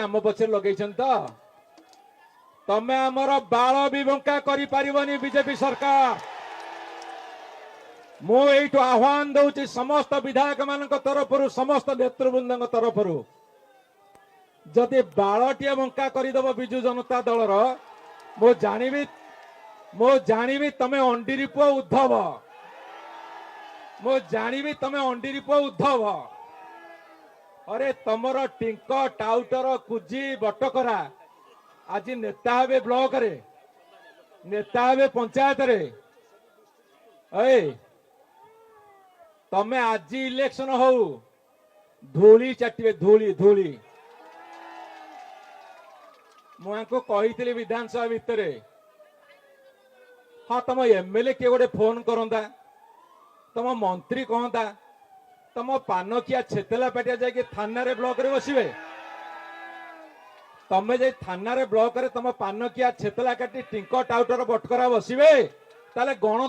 आम पछे लगे तमें आमर बाल भी बंका करी बीजेपी सरकार मुझे आह्वान दूची समस्त विधायक मान तरफ समस्त नेतृवृंद तरफ जदि बालटिए बंका करदेव विजु जनता दलर मो जानी तमें अंडीरी पुआ उद्धव मो जानी तमें अंडीरी पुआ उद्धव अरे तमर टिंक टाउटर कुजी बटकरा आज नेता हे ब्लॉक रे नेता हे पंचायत रे तमें आज इलेक्शन हो धूली चाटे धूली धूली मुझे कही विधानसभा भितर हाँ तुम एमएलए किए गोटे फोन करता तुम मंत्री कहता तुम पानकिया छेतला पाटिया जाके थाना रे ब्लॉक रे बसवे तमें जे थाना रे ब्लॉक रे तुम पानकिया छेतला काटी टिंक टाउटर बटकरा बसवे ताले गण